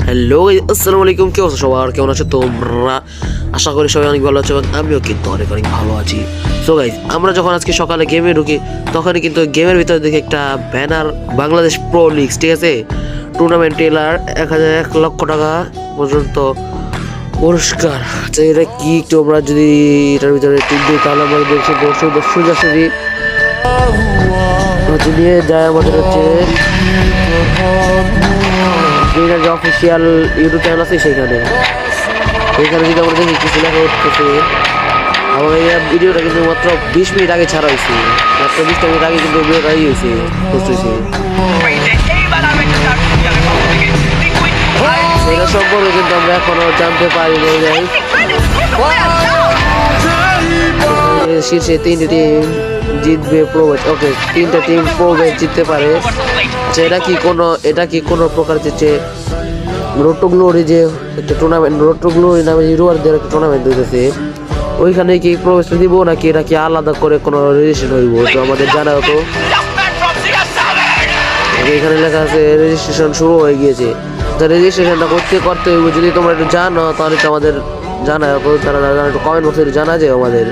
Hello আসসালামু আলাইকুম, কি অবস্থা সবার? কেমন আছো তোমরা? আশা করি সবাই অনেক ভালো আছো এবং আমিও কিন্তু অনেক অনেক ভালো আছি। সো গাইজ, আমরা যখন আজকে সকালে গেমে ঢুকি তখনই কিন্তু গেমের ভিতরে দেখি একটা ব্যানার, বাংলাদেশ প্রো লিগস, ঠিক আছে, টুর্নামেন্ট টেলার 1,00,000 টাকা পর্যন্ত পুরস্কার। আচ্ছা, এটা কি তোমরা যদি এটার ভিতরে টিপ দিই তাহলে আমরা দেখছি সোজাসুজি নিয়ে যায় আমাদের হচ্ছে যে অফিসিয়াল ইউটিউব চ্যানেল আছে সেখানে যদি আমরা দেখি কিছু লেখা উঠতেছে। আমার এই ভিডিওটা কিন্তু মাত্র 20 মিনিট আগে ছাড়া হয়েছে, মাত্র 20 মিনিট আগে কিন্তু ভিডিওটা হয়েছে, পোস্ট হয়েছে। সেটা সম্পর্কে কিন্তু আমরা এখনো জানতে পারি নাই। শীর্ষে 3টি টিম জিতবে প্রো ম্যাচ। ওকে, 3টা টিম প্রো ম্যাচ জিততে পারে। এটা কি কোনো প্রকার যে রোড টু গ্লোরি যে একটা টুর্নামেন্ট, রোড টু গ্লোরি নামে ইউরোয়ারদের একটা টুর্নামেন্ট হইতেছে, ওইখানে কি প্রবেশ দিব নাকি এটা কি আলাদা করে কোনো রেজিস্ট্রেশন হইব? তো আমাদের জানা হতো। এখানে লেখা আছে রেজিস্ট্রেশন শুরু হয়ে গিয়েছে। তো রেজিস্ট্রেশনটা করতে হইব। যদি তোমরা একটু জানো তাহলে তো আমাদের জানা হতো, তারা একটু কমেন্ট বক্সে জানা যায় আমাদের।